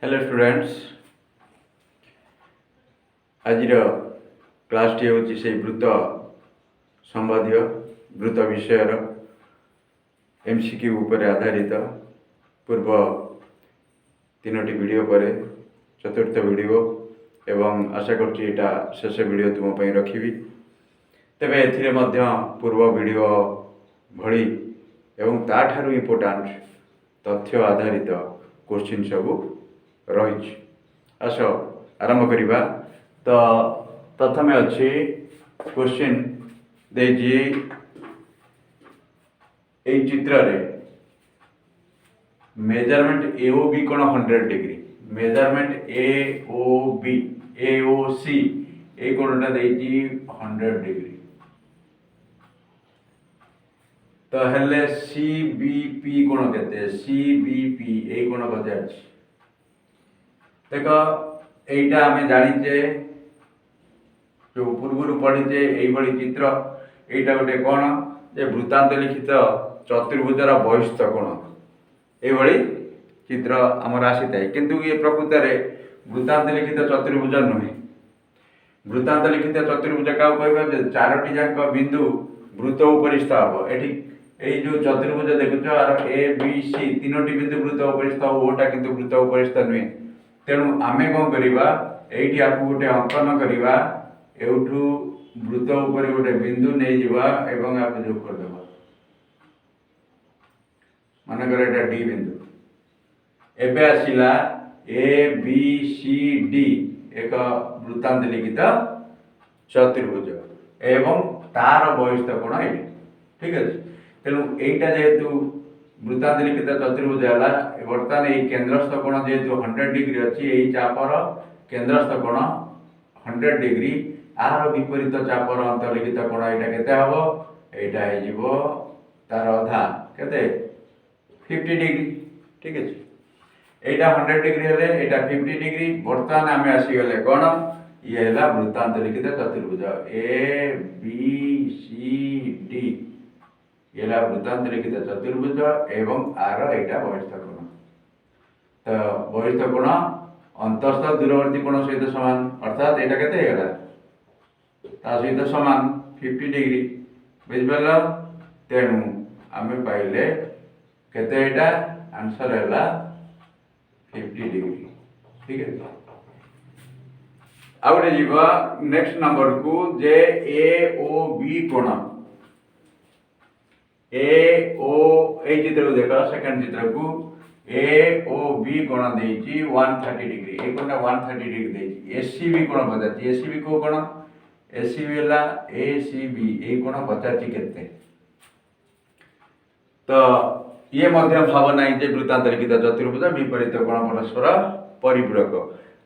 Hello students, आज क्लासटी हूँ से वृत्त संबंधी वृत्त विषयर एमसीक्यू उपर आधारित पूर्व तीनोटी वीडियो पर चतुर्थ वीडियो एवं आशा करा शेष वीडियो तुम रखी तेरे ए पूर्व वीडियो भली एवं ताठारु इम्पोर्टाट तथ्य आधारित क्वेश्चन सब रही। आस आरंभ करवा। तो प्रथम अच्छी क्वेश्चन देजी चित्र रे मेजरमेंट ए ओ बी कोण 100 डिग्री मेजरमेंट ए ओ सी ए कोणटा देजी 100 डिग्री तो हेले सी बी पी कोण केते सी बी पी ए कोण पचार देख यहीटा आम जाचे जो पूर्व पढ़ीचे यही चित्र यहीटा गोटे कौन जे वृत्तांत लिखित चतुर्भुजर बहिस्थ कोण ये चित्र आमर आसी थाए किंतु ये प्रकृत में वृत्तांत लिखित चतुर्भुज नुहे। वृत्तांत लिखित चतुर्भुज क्या कह चारोटी जाक बिंदु वृत्त उपरिस्थ हम ये जो चतुर्भुज देखुच ए बी सी तीनोटी बिंदु वृत्त उपरिस्थ ओटा किंतु वृत्त उपरिस्थ नुहे। तेणु आम कौन करवा ये आपको गोटे अंकन करवा एठू वृत्त उपर गोटे बिंदु नहीं जावा एवं आप जोग करदे मानकर एटा डी बिंदु एबे आसिला ए बी सी डी एक वृत्तांत लिखित चतुर्भुज एवं तार बहिस्थ कोण ये ठीक अच्छे। तेणु यहीटा जेहेतु वृत्तांत लिखित चतुर्भुज है बर्तमान ये केन्द्रस्थ कोण जेहेतु 100 डिग्री अच्छी यही चापर केन्द्रस्थ कोण 100 डिग्री आर विपरीत चापर अंतर्लिखित कोण यहाँ केते हम यहाँ तार अधा केते 50 डिग्री ठीक है। यहाँ 100 डिग्री हेले यहाँ 50 डिग्री बर्तमान आम आसीगले कौन ये है वृत्तांत लिखित चतुर्भुज ए बी सी डी ये वृत्तांत लिखित चतुर्भुज एवं आर यहाँ बहिस्थ कोण तो बहिस्थ कोण अंतस्थ दूरवर्ती कोण सहित सामान अर्थात यहाँ केते सहित सामान 50 डिग्री बुझिपार। तेणु आम पाइले केते आंसर है 50 डिग्री ठीक है। आउटे जीवा नेक्स्ट नंबर को जे ए ओ बी कोण ए ओ ए चित्र को देखा सेकंड चित्र को ए ओ बी कोण देछि 130 डिग्री ए कोण 130 डिग्री देछि एसीबी कोण पचाछि एसीबी को कोण एसीबी हला एसीबी ए कोण पचाछि केते तो ये मध्य भाव ना जे वृत्तांत लिखित चतुर्भुज विपरीत कोण परस्पर परिपूरक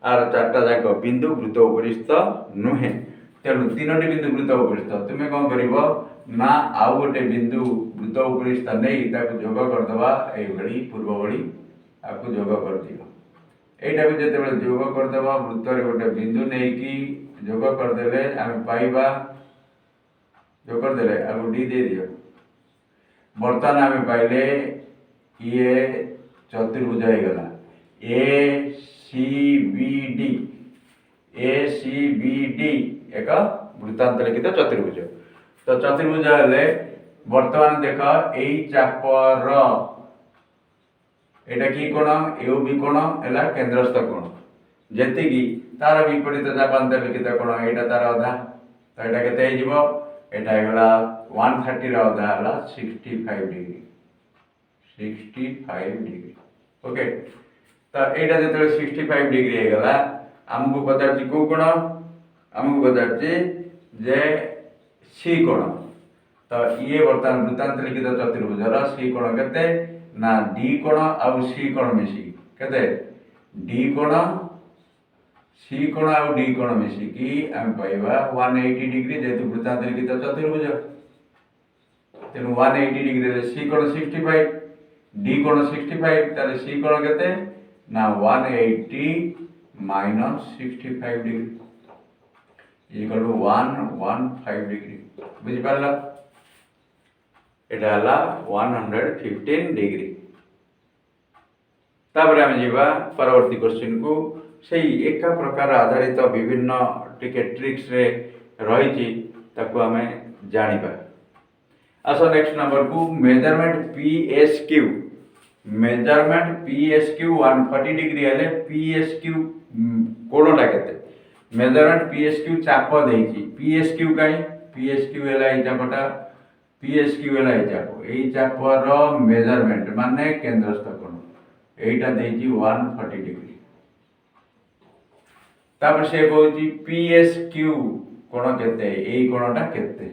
आर चार्टा जाक बिंदु वृत्त उपरिस्थ नुहे। तेणु तीनोटी बिंदु वृत्त उपरिस्थ तुम्हें कौन कर ना आउ गोटे बिंदु वृत्त उपरिस्थ नहीं जोग करदे ये पूर्व भली आपको जोग कर दियो यहीटा भी जो जोग करदे वृत्त गोटे बिंदु नहीं कि जोग करदे आम पाइबा जोग करदे आपको डी दे दियो बर्तमान आम पाइले ये चतुर्भुज हो गला ए सी बी डी एक वृत्तांत लिखित चतुर्भुज तो चतुर्भुज हेले बर्तमान देख यही चापर एटा की कोण ए बी कोण है केन्द्रस्थ कोण जी तार विपरीत चापांतर लिखित कोण यहाँ तार अधा तो यहाँ केते यहाँ 130 अधा है 65 डिग्री 65 डिग्री ओके। तो यहाँ जो 65 डिग्री होगा आमको पचार कौ कोण आमको पचार जे सी कोण तो ये बर्तमान वृत्तांत लिखित चतुर्भुजर सी कोण केते ना डी कोण आउ सी कोण मिसी केते डी कोण सी कोण आउ डी कोण मिसिकी आम पाइबा 180 डिग्री जेहेतु वृत्तांत लिखित चतुर्भुज। तेणु 180 डिग्री सी कोण 65 डी कोण 65 ताले सी कोण केते ना 180 minus 65 degree equal to 115 degree बुझिपार एटा हला 115 डिग्री तापर आम जा परवर्ती क्वेश्चन को से एका प्रकार आधारित विभिन्न टिके ट्रिक्स रे रही आम जाना। आस नेक्स्ट नंबर को measurement P S Q. Measurement P S Q 140 degree हेले पी एस क्यू कोणटा केते। मेजरमेंट पी एस क्यू चाप देइछि पी एस क्यू कहीं पी एस क्यू है चापटा पी एस क्यू है यही चापर मेजरमेंट माने केंद्रस्थ कोण एटा देइछि 140 डिग्री। तापर से कहूँ पी एस क्यू कोण केते एई कोणटा केते।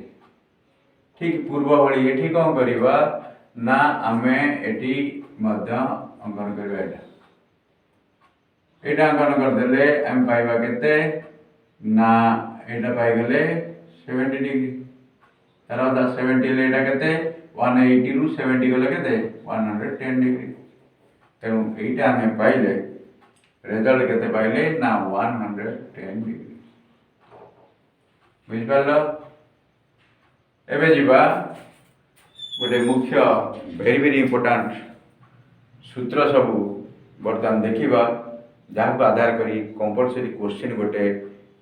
ठीक पूर्व भली एठी कौन करिबा ना आमे एठी मध्य अंकन करबा एटा अंकन कर देले हम पाइबा केते ना एटा पाइ गेले 70 डिग्री। तार 70 ले एटा केते 180 रु 70 गले केते 110 डिग्री। तेणु एटा आमे पाइले रिजल्ट केते पाइले ना 110 डिग्री। बुझ पालो। एबे जीवा गोटे मुख्य वेरी वेरी इंपोर्टेंट सूत्र सब बर्तमान देखा जहाँ को आधार करी कंपलसरी क्वेश्चन गोटे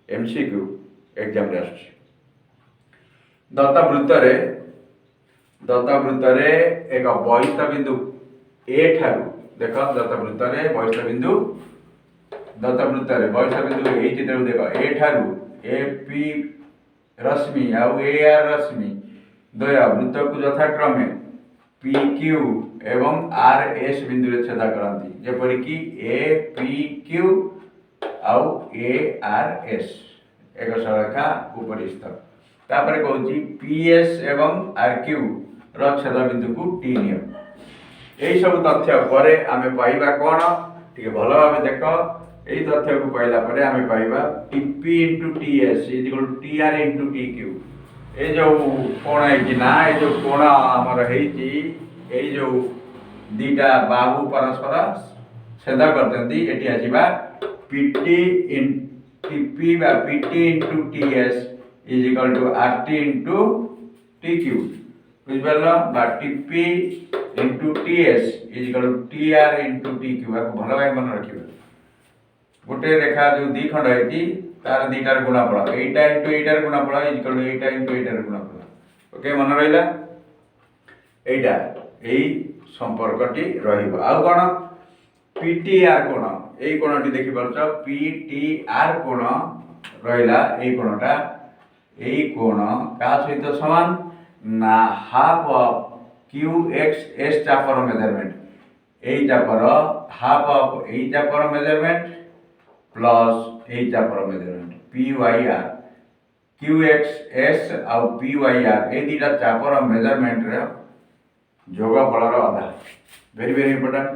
एमसीक्यू एग्जाम रे आसुछि। दत्तवृत्त रे एक बहिस्थ बिंदु ए ठारू देख दत्तवृत्त रे बहिस्थ बिंदु ए चित्र देख ए ठारू ए पी रश्मि आउ ए आर रश्मि द्वय वृत्त को यथाक्रमे पी क्यू एवं आर एस बिंदु रे छेदा करती जेपरि कि ए पी क्यू आउ ए आर एस एक सररेखा उपरिस्थ। तापर कहूँ पी एस एवं आर क्यू रो छेद बिंदु को टी नियम। यही सब तथ्य पर आमे पाइबा कौन टिके भल भाव देख यही तथ्य को पाइला परे आमे पाइबा TP into T S equal T R into T Q. ये जो कोण है ना ये जो कोण आमर है जो दीटा बाहु परस्पर छेद करते ये आसवा पीटी इन टीपी बा PT into T S is equal to R T into T Q. बुझिपार बा TP into T S is equal to T R into T Q. आपको भल भाई मन रखिए गोटे रेखा जो दी खंड है तार दीटार गुणाफल एटा इंटू एटार गुणाफल is equal to Etah into एटार गुणाफल। ओके मन रहिला एटा एई संपर्कटी रहिबो। आ कोन पीटीआर कोण एई कोणटी देखि परछ पीटीआर कोण रहिला एई कोणटा एई कोण का सहित समान ना half of Q X S चापर मेजरमेंट एई चापर हाफ ऑफ एई चापर मेजरमेंट प्लस एई चापर measurement P Y R Q X S आउ पी वाई आर ए दीटा चापर मेजरमेंट रे जोगफल अधा वेरी वेरी इंपोर्टेंट।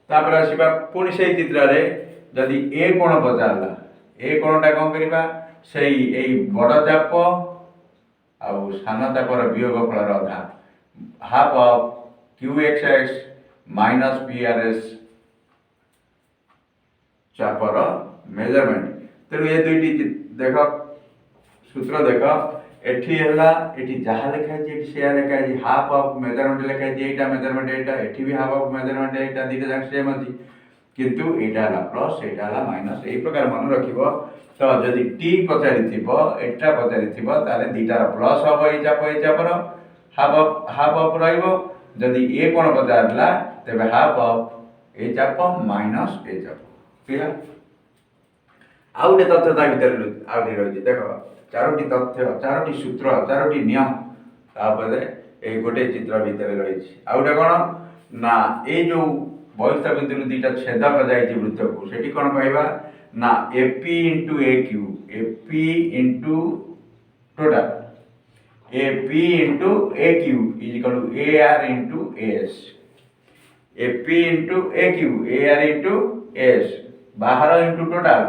तापर आसवा पुणी से चित्र रे जदि ए कोण पचारला ए कोणटा कौन करवा से बड़ चाप आउ सान चापर वियोगफल अधा half of Q x x minus P R S चापर मेजरमेंट। तेणु ये दुईटी देख सूत्र देख एठी हैला एठी जहाँ लिखाई एठी से लिखाई हाफ ऑफ मेजरमेंट लिखाई एटा मेजरमेंट एटा एठी भी हाफ ऑफ मेजरमेंट एटा दीटा जाक सेम अछि किंतु एटा हला प्लस एटा हला माइनस एई प्रकार मन रखिबो। तो जदि टी पचारिथिबो एटा पचारिथिबो ताले दीटार प्लस हबो एई चापर हाफ ऑफ रहइबो। जदि ए कोण पचारला तबे हाफ ऑफ ए चाप माइनस ए चाप क्लियर। आउटे तथ्य ता भीतर आउटे रही देख चारोटी तथ्य चारोटी सूत्र चारोटी नियम तापरे ए गोटे चित्र भीतर रही। आउटे कौन ना ये जो बहिस्थ बिंदु दीटा छेदक जाइए वृत्त को सेठी कौन पाइबा ना AP into A Q AP into total AP into A Q is equal to A R into S AP into A Q A R into S बाहर into total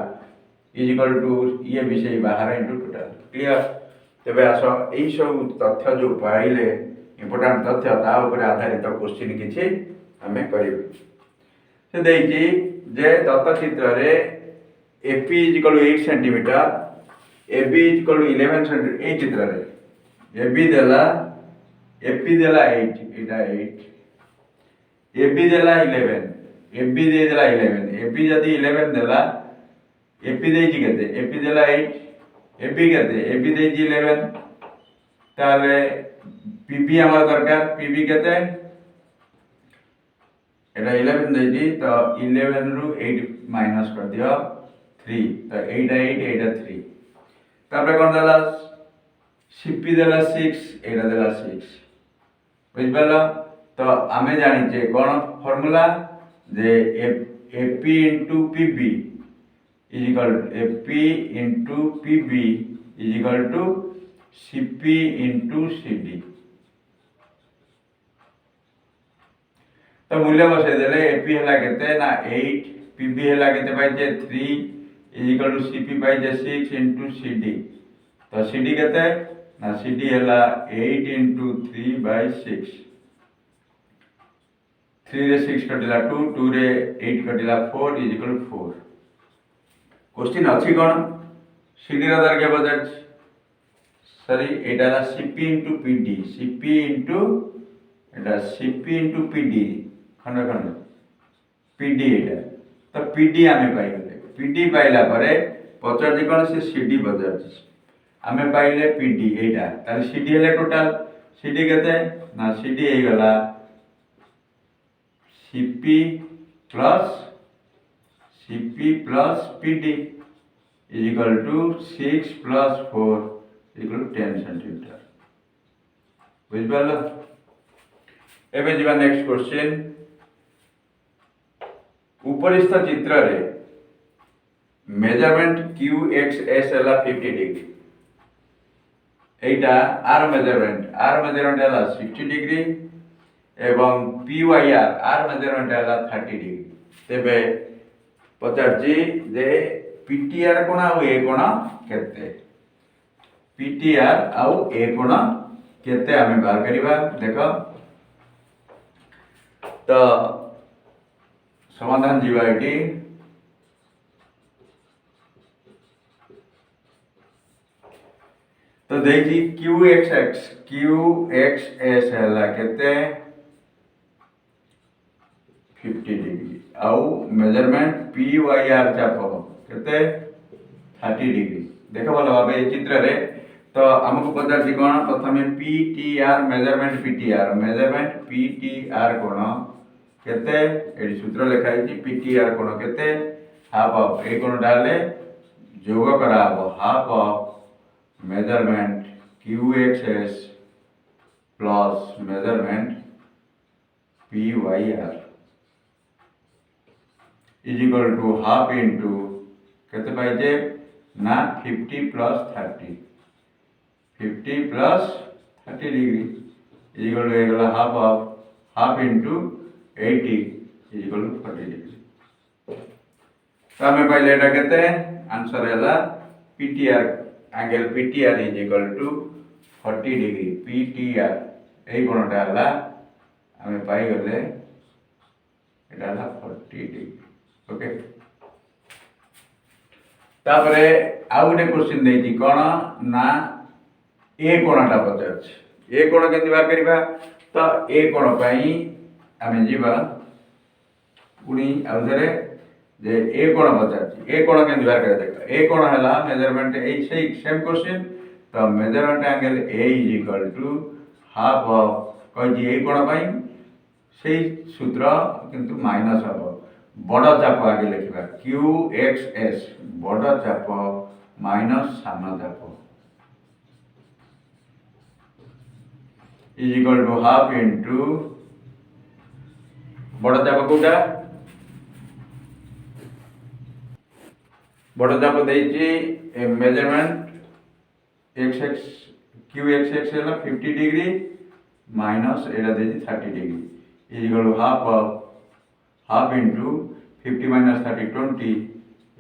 is equal to ये विषय बाहर into total clear. तेरे आस यही सब तथ्य जो पाइले इंपोर्टाट तथ्य ता ऊपर आधारित क्वेश्चन किसी आम कर दत्त चित्र रे AP is equal to 8 centimetre AB is equal to 11 centimetre ए चित्र रे एबी देला 8 एटा 8 एबी देला 11 एबी दे देला 11 एबी जदी 11 देला एपी देजी केते एपी देला 8 एबी केते एबी देजी 11 ताले पीबी हमारा दरकार पीबी केते एटा 11 देजी तो 11 रु 8 माइनस कर दियो 3 तो 8 3 तापर कोन देला सीपी देला 6 एटा देला 6 बुझ पाला तो आमे जानि जे कोन फार्मूला जे AP into PB is equal to AP into PB is equal to CP into CD तो मूल्य बसे देले AP हला केते ना 8 PB हला केते पाइजे 3 is equal to CP पाइजे 6 into CD तो CD केते ना CD हला 8 into 3 by 6 3 रे 6 कटिला 2 2 रे 8 कटिला 4 is equal to 4 क्वेश्चन अच्छी कौन सीडी रदार के बजाय सॉरी एटा ला CP into PD CP into एटा सीपी इनटू पीडी खंड खंड पीडी एटा तो पीडी आमे पाई गले पीडी पाइला परे पचार जी कौन से सीडी बजाय आमे पाइले पीडी एटा ताले सीडी हेले टोटल सीडी केते ना सीडी हे गला CP plus CP plus PD is equal to 6 plus 4 is equal to 10 centimeter. बुझ पाल एबे जीवा नेक्स्ट क्वेश्चन उपरिस्थ चित्र रे मेजरमेंट QXS हला 50 डिग्री एटा आर मेजरमेंट हला 60 डिग्री एवं PYR आर मेजरमेंट हला 30 डिग्री तेबे पचारजी जे पीटीआर कोण आउ ए कोण केते पीटीआर आउ ए कोण केते आमे बाहर करिबा देखो तो समाधान जीवा एटी तो देखी QXS हला केते 50 डिग्री आउ मेजरमेंट PYR चाप केते 30 डिग्री देखो भलो भाबे चित्र रे तो हमको पता छी कोन प्रथमे PTR मेजरमेंट PTR कोन केते एडी सूत्र लिखाई छी PTR कोन केते हाफ ऑफ ए कोन डाले जोग कराबो half of measurement QXS plus measurement PYR is equal to half into केते पाइजे ना 50 plus 30 degree is equal to एगला half into 80 is equal to 40 degree तो हमें पाइले एटा केते आंसर हैला PTR angle PTR is equal to 40 degree PTR एई कोणटा हैला हमें पाई गले एटा हैला 40 डिग्री ओके तापरे आउ गोटे क्वेश्चन देती कौन ना ए कोणटा पचार ए कोण केंति बार करिबा तो ए कोण पई आमे जीवा पुनी आउथरे जे ए कोण पचार ए कोण केंति बार करे देखो ए कोण हला मेजरमेंट ए सेही सेम क्वेश्चन तो measurement angle A is equal to half of कहि ए कोण पई सेही सूत्र किंतु माइनस हबो बड़ चाप आगे लिखा QXS बड़ चाप माइनस सान चाप is equal to half into बड़ चाप कोटा बड़ चाप देछि मेजरमेंट QXX है 50 डिग्री माइनस एटा देछि 30 degree is equal to half into 50 minus 30 20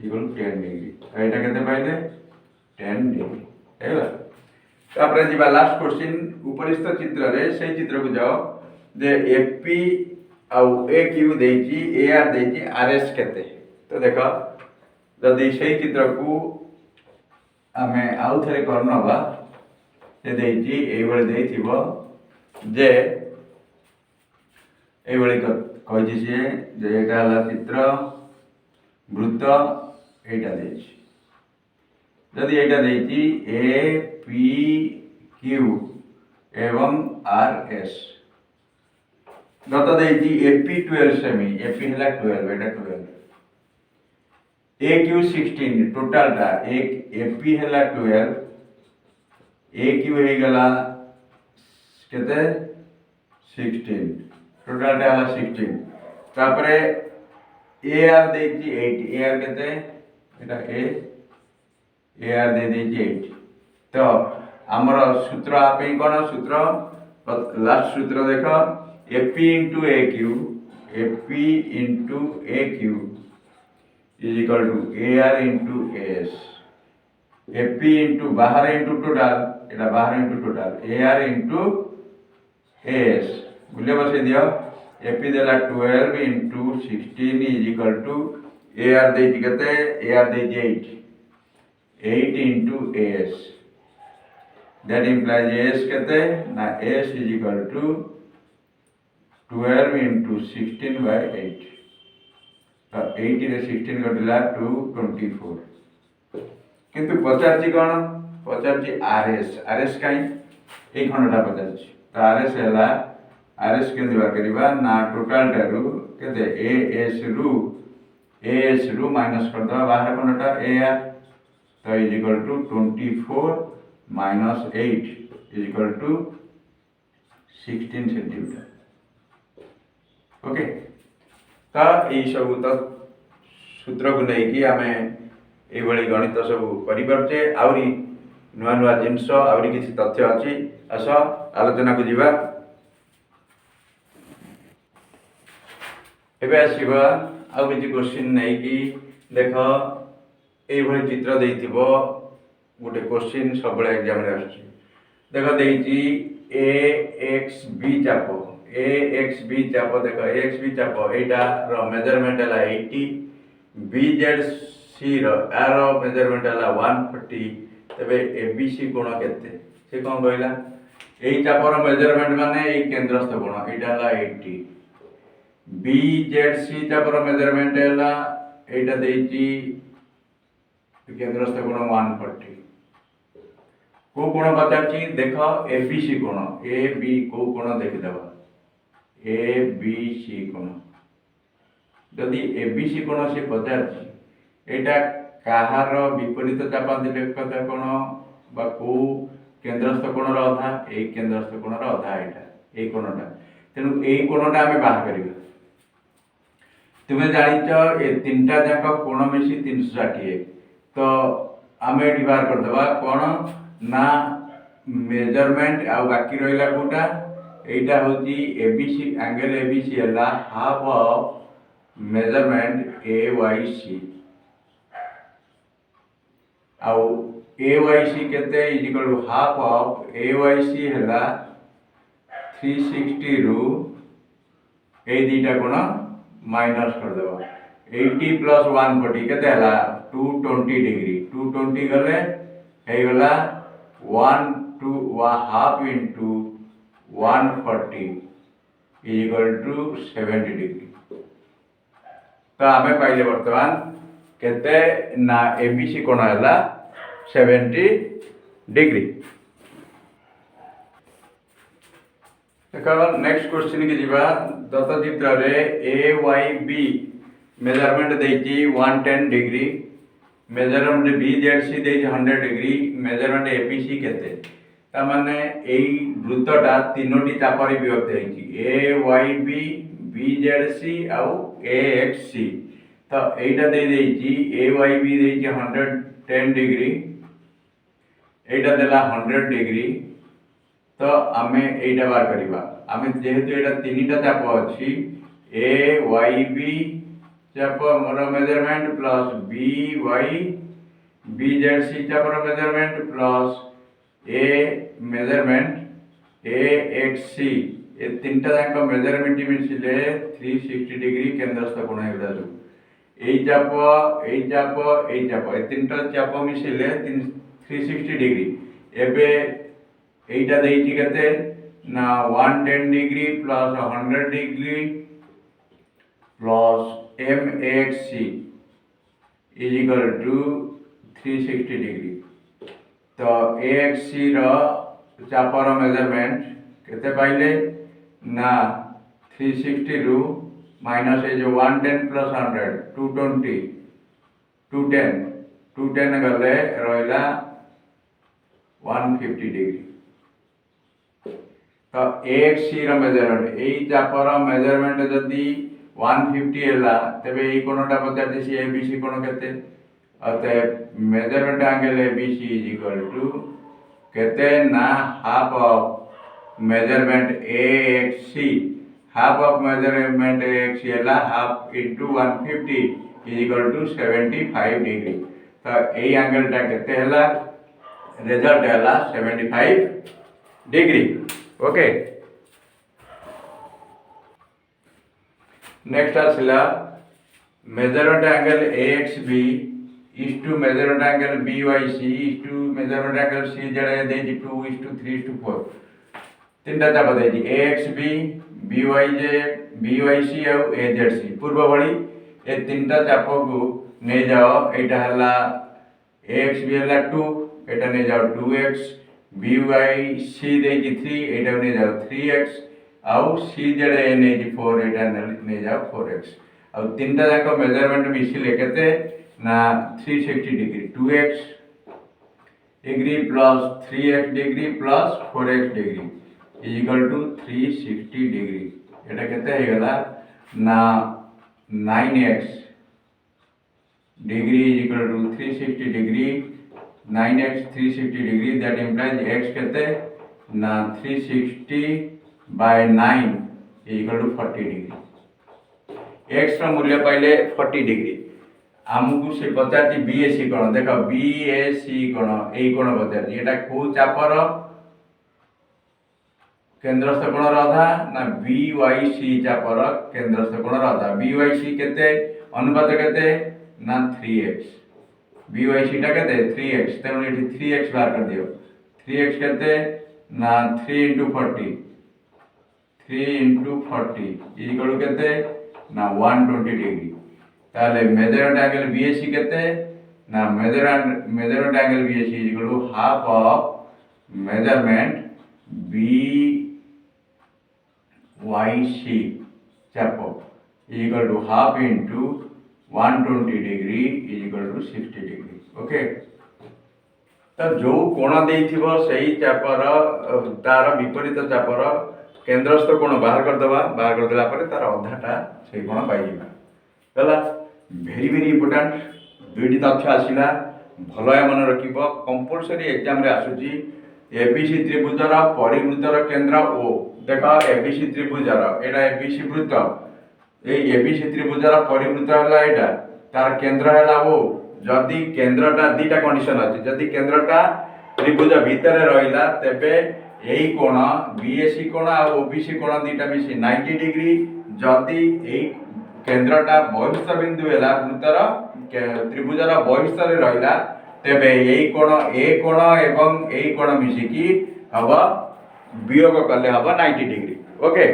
equal 10 degree एटा केते पाइले 10 डिग्री हैला तापर जीवा लास्ट क्वेश्चन उपरिस्थ चित्र रे से चित्र को जाओ जे एपी आउ AQ देछि AR देछि RS केते तो देखो जदी से चित्र को आमे आउ थरे करनबा से देछि एई बळे देथिबो जे एई बळे कही सी जे एटा हला चित्र वृत्त एटा देछि जदि एटा देछि ए पी क्यू एवं आर एस गत देछि एपी 12 सेमी एपी हला 12 एटा 12 ए क्यू 16 टोटल टा एक एपी हला 12 ए क्यू हे गला केते 16 टोटल टा हला 16 तापरे ए आर देछि 8 ए आर केते एटा ए आर दे देछि 8 तो हमर सूत्र आपे कोन सूत्र लास्ट सूत्र देखो AP into A Q AP into A Q is equal to A R into S AP into बाहर इंटू टोटल एटा बाहर into total A R into S बुले बसे दियो एपी देला 12 into 16 is equal to A R देछि केते A R देछि 8 into S that implies s kete na s is equal to 12 into 16 by 8 तो 8 रे 16 कटिला 224 किंतु पचारची कोन पचारची आरएस काई ए खंडटा पचारची तो आरएस हला आरएस के दिवा करिबा ना टोटल टारु केते एएस रु माइनस कर दवा बाहर खंडटा ए आर तो is equal to 24 minus 8 is equal to 16 centimetre okay तो यही सब तो सूत्र को लेकिन आम ये गणित सब करपे आहरी नुआ नुआ जिनस आहरी किसी तथ्य अच्छी आस आलोचना को जीवा एबे आसीबा आउ किसी क्वेश्चन नहीं कि देख ये चित्र देइथिबो गोटे क्वेश्चन सब एग्जाम रे आछी देख देइची ए एक्स बी चाप देख एक्स बी चाप एटा रो मेजरमेंट हला 80 बी जेड सी रो आरो मेजरमेंट हला 140 तबे ए बी सी कोण केते से कोन कहला एई चाप रो मेजरमेंट माने एई केंद्रस्थ कोण एटा हला 80 बी जेड सी चाप रो मेजरमेंट हला एटा देइची केंद्रस्थ कोण 140 को कोण पचारची देख ए बी सी कोण ए बी को कोण देखि दबा ए बी सी कोण जदि ए बी सी कोण से पचारची एटा काहार विपरीत चापांतिले कथा कोण बा को केंद्रस्थ कोण रो अधा ए केंद्रस्थ कोण रो अधा एटा ए कोणटा तेनु ए कोणटा हमें बाहर करिबा तुमे जानिचो ए तीनटा जाक कोण मिसी 360 तो आमे एठी बाहर कर दबा कोण ना मेजरमेंट आ बाकी रहिला कोटा एटा होची एबीसी एंगल एबीसी हला हाफ ऑफ मेजरमेंट एवाईसी आ एवाईसी केते is equal to half of AYC हला 360 रु ए दीटा कोन माइनस कर देबा 80 प्लस 140 केते हला 220 डिग्री 220 गले हे गला 1 to 1 half into 140 is equal to 70 degree तो आमे पाइले वर्तमान केते ना एबीसी कोण हला 70 डिग्री देखो नेक्स्ट क्वेश्चन के जीवा दत्त चित्र रे ए वाई बी मेजरमेंट देछि 110 degree measurement B Z C दे 100 डिग्री मेजरमेंट एबीसी केते ता माने एई वृत्तटा तीनोटी चापरे विभक्त हेछि A Y B B Z C आ ए एक्स सी तो एटा दे देछि ए वाई बी देछि 110 डिग्री एटा देला 100 डिग्री तो आमे एटा बार करिबा आमे जेहेतु एटा तीनटा चाप अछि ए वाई बी चाप मोर measurement plus B Y B Z C चाप measurement plus A measurement A X C A तीनटा जाक मेजरमेंट मिसिले 360 डिग्री केंद्रस्थ कोण हेगला जो ए चाप ए तीनटा चाप मिसिले 360 डिग्री एबे एटा देइछि केते ना 110 degree plus 100 degree plus M X C is equal to 360 degree. तो ए एक्स सी चापर मेजरमेंट केते पाइले ना 360 रु माइनस ए जो 110 प्लस 100 220 210 गले रहा 150 डिग्री। तो एक्स सी मेजरमेंट यही चापर मेजरमेंट जदि 150 है तेरे ये कोणटा पचार सी ए बी सी कोण के measurement angle A B C is equal to केते ना half of measurement A X C half of measurement A X C है half into 150 is equal to 75 degree. तो यही एंगलटा केते है रिजल्ट है 75 डिग्री। ओके नेक्स्ट आसला measurement angle A X B is to measurement angle B Y C is to measurement angle C Z दे 2:3:4 तीनटा चाप दे ए एक्स बी वाई सी और ए जेड सी पूर्व भली ए तीनटा चाप को नहीं जाओ एटा हला ए एक्स बी हला 2 एटा नहीं जाओ 2x बी वाई सी दे 3 एटा नहीं जाओ 3x आउ सी जेड ए नहीं 4 एटा नहीं जाओ 4x और तीनटा जाक मेजरमेंट मिसिले केते ना 360 degree 2x degree plus 3x degree plus 4x degree is equal to 360 degree. एटा केते हे गला ना 9x degree is equal to 360 degree 9x 360 degree that implies x केते ना 360 by 9 is equal to 40 degree. x रा मूल्य पाइले 40 डिग्री आमको से पचार बी ए सी कोण देख बी ए सी कोण यही कोण पचार एटा को चापर केंद्रस्थ कोण अधा ना बी वाई सी चापर केंद्रस्थ कोण अधा बी वाई सी केते अनुपात केते ना 3x बी वाई सी टा केते 3x तेणु ये 3x बाहर कर दियो 3x केते ना 3 × 40 इज इक्वल केते ना 120 डिग्री। ताले मेजरमेंट एंगल बीएसी केते ना measurement angle BAC is equal to half of measurement B Y C चाप is equal to half into 120 degree is equal to 60 degree. Okay तो जो कोण देइथिबो सही चापर तार विपरीत चापर केंद्रस्थ कोण बाहर कर देला पर तार अधाटा से कोण पाई जिबा गला भेरी भेरी इंपोर्टेंट दुईटी तथ्य आसला भल मन रखिब कंपलसरी एग्जाम रे आसुची एबीसी त्रिभुजर परिवृत्तर केंद्र ओ देख एबीसी त्रिभुजर एटा एबीसी वृत्त ए एबीसी त्रिभुजर परिवृत्त है एटा तार केंद्र है ओ जदि केंद्रटा दीटा कंडीशन अच्छी जदि केंद्रटा त्रिभुज भितर रहिला तेबे यही कोण बीएसी कोण आ ओबीसी कोण दीटा मिसी 90 डिग्री जदि यही केंद्रटा बहिस्थ बिंदु है वृत्तर त्रिभुजर बहिस्थ रहा तेबे यही कोण ए कोण एवं यही कोण मिसिकी हम वियोग कले हम 90 डिग्री। ओके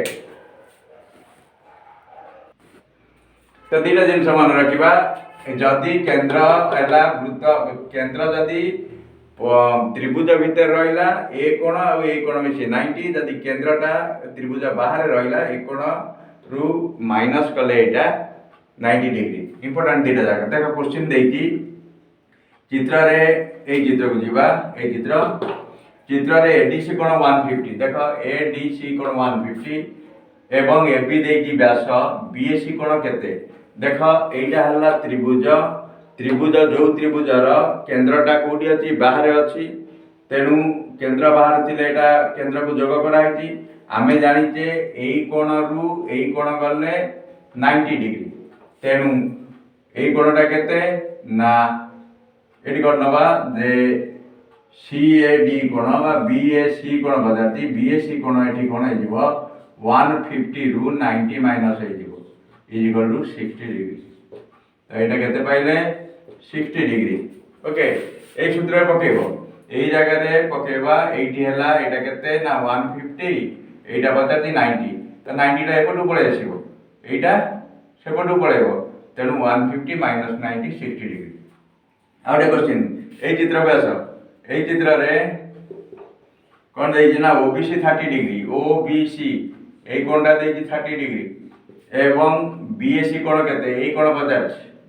तो दीटा जिन मन रखा जदि केंद्र है वृत्त केंद्र जदि त्रिभुज भितर रहा ए कोण और ए कोण मिसी 90 जदि केंद्रटा त्रिभुज बाहर रहा ए कोण रु माइनस कले एटा 90 डिग्री इंपोर्टेंट दीटा जगह देख क्वेश्चन देकी चित्र रे ए चित्र को जीवा ए चित्र रे एडीसी कोण 150 देख एडीसी कोण 150 एवं एबी देकी व्यास बीएसी कोण केते देख एटा हल्ला त्रिभुज जो त्रिभुजर केंद्रटा कोठी अछि बाहर अछि तेणु केंद्र बाहर थिले एटा केंद्र को जोग कराइछि आमे जानिचे एई कोण रु एई कोण गले 90 डिग्री तेणु एई कोणटा केते ना एटी कोण नबा जे सीएडी कोण बा बीएसी कोण बजाती बीएसी कोण एटी कोण हे जिवो 150 रु 90 माइनस हे जिवो इज इक्वल टू 60 डिग्री। तो एटा केते पाइले 60 डिग्री। ओके ए सूत्र रे पकेबो एई जगह रे पकेबा एटी हला एटा केते ना 150 एटा बचाती 90 तो 90 टा एपटू पळे आसीबो एटा सेपटू पड़ेब तेणु 150 माइनस 90 60 डिग्री। आउ गोटे क्वेश्चन ये चित्र को आस यही चित्र रे कौन देखिए ना ओबीसी 30 डिग्री ओबीसी यही कोणटा देखिए 30 डिग्री एवं बीएससी कोण केते यही कोण पचार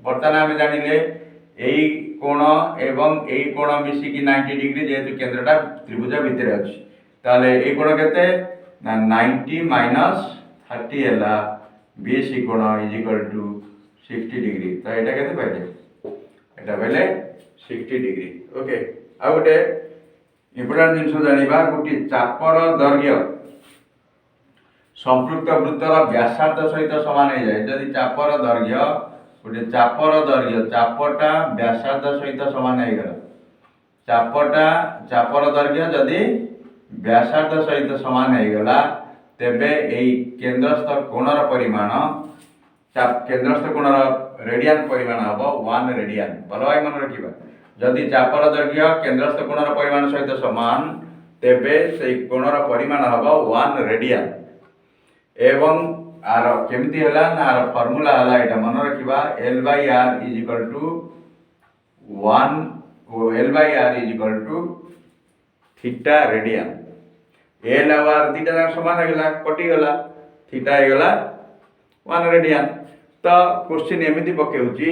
बर्तमान आम जानिले यही कोण एवं यही कोण मिसिकी 90 डिग्री जेहेतु केंद्रटा त्रिभुज भितर अच्छी ताले यही कोण केते ना 90 माइनस 30 है बीएससी कोण इज इक्वल टू 60 डिग्री तो यहाँ के पाइले 60 डिग्री। ओके आ गोटे इम्पोर्टाट जिन जाना गोटे चापर दैर्घ्य संपृक्त वृत्तर व्यासार्ध सहित सामान हो जाए जदि चापर दैर्घ्य गोटे चापर दैर्घ्य चापटा व्यासार्ध सहित सामान हो गला चापर दैर्घ्य जदि व्यासार्ध सहित सामान हो गला तेबे यही केंद्रस्थ कोणर परिमाण केंद्रस्थ कोणर रेडियन परिमाण हम 1 रेडियन भल भाई मन रखा जदि चापर दैर्घ्य केंद्रस्थ कोणर परिमाण सहित समान तेबे से कोणर परिमाण हम 1 रेडियन एवं आर केमती है ना आर फर्मूला है यहाँ मन रखा L by R is equal to 1 L by R is equal to theta radian L R theta सामान होगा कटिगला थीटा होगा 1 रेडियन। तो क्वेश्चन एमती पकाऊँगी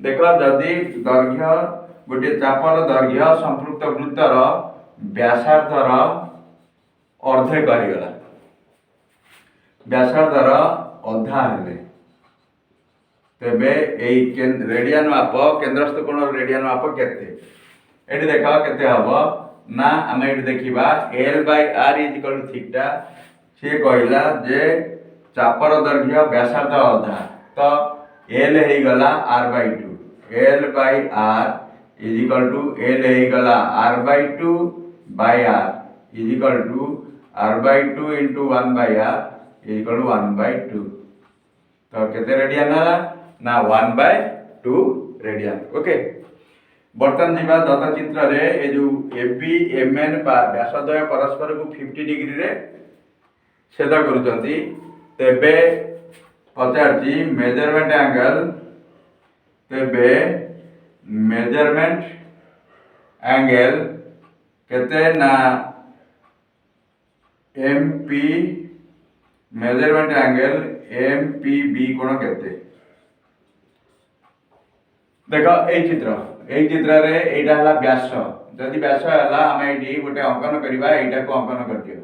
देख जदि दैर्घ्य गोटे चापर दैर्घ्य संपृक्त वृत्तर व्यासार्धर अर्धेक होगा व्यासार्धर अधा हेले तेबे यही रेडियन माप केंद्रस्थ कोण रेडियन माप केते एटी देख केते हम ना आम ये देखा L by R is equal to theta सी कहला जे चापर दैर्घ्य व्यासार्ध अधा तो एल हो गला R by 2 L by R is equal to L हो गला R by 2 by R is equal to R by 2 into 1 by R is equal to 1 by 2 तो केते रेडियन है ना 1 बाई 2 रेडियन। ओके बर्तमान जीवा दत्त चित्र रे ए जो एबी एमएन व्यासद्वय परस्पर को 50 डिग्री रे छेद करूचंती तेबे पचारची मेजरमेंट एंगल तेबे मेजरमेंट एंगल केते ना एमपी मेजरमेंट एंगल एमपीबी कोण केते देख यही चित्र रे एटा हला व्यास जदि व्यास हला हम एटी गोटे अंकन करबा एटा को अंकन कर दियो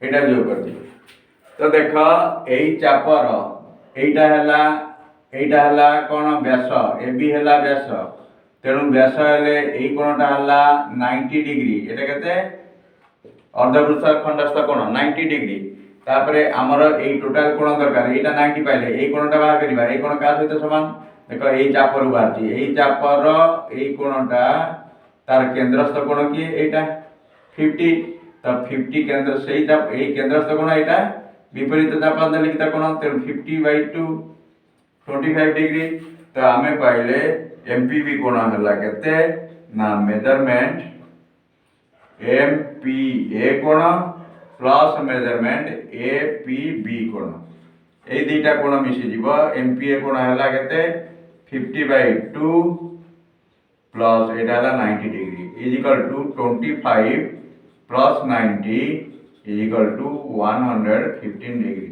एटा जो कर दियो तो देख यही चापर एटा हला कोन व्यास एबी हला व्यास तेणु व्यास हेले एई कोणटा हला 90 डिग्री एटा केते अर्धवृत्त खंडस्थ कोण 90 डिग्री तापरे आमर ए टोटाल कोण दरकार एटा 90 पाइले ए कोणटा बाहर करबा ए कोण का सहित समान देखो ए चापर बाहरची ए चापर ए कोणटा तार केंद्रस्थ कोण की एटा 50 तो 50 केंद्र सही चाप ए केंद्रस्थ कोण एटा विपरीत चापांत लिखित कोण तेणु 50/2 25 डिग्री तो आमे पाइले एमपीबी कोण हला केते ना मेजरमेंट एमपी ए कोण प्लस मेजरमेंट एपीबी कोण ए दुईटा कोण मिसी जीव एमपीए कोण हला केते 50/2 प्लस एटा हला 90 degree is equal to 25 plus 90 is equal to 115 degree.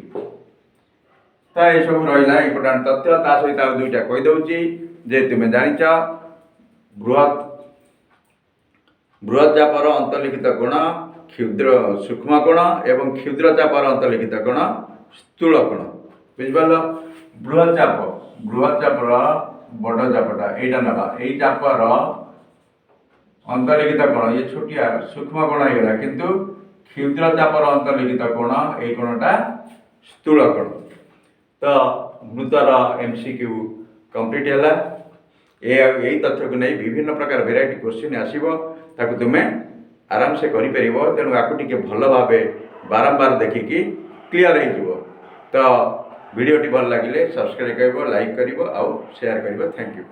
तो ये सब रहा इम्पोर्टाट तथ्य ता सहित आ दुईटा कही दउची जे तुमे जानिच बृहत चापर अंतर्लिखित कोण क्षुद्र सूक्ष्म कोण एवं क्षुद्र चापर अंतर्लिखित कोण स्थूल कोण बुझिपाल बृहत चापर बड़ चापटा एटा नवा यही चापर अंतर्लिखित कोण ये छोटिया सूक्ष्म कोण होगा किंतु क्षुद्र चापर अंतर्लिखित कोण ये कोणटा स्थूल कोण। तो वृत्तर एमसीक्यू कंप्लीट है यही तथ्य को नहीं विभिन्न प्रकार वेराइटी क्वेश्चन आसो ताकू तुम्हें आराम से करि परिबो तेणु आपको टिके भल भाव बारंबार देखिकी क्लियर हो। तो वीडियोटी भल लगे सब्सक्राइब कर लाइक कर शेयर कर। Thank you.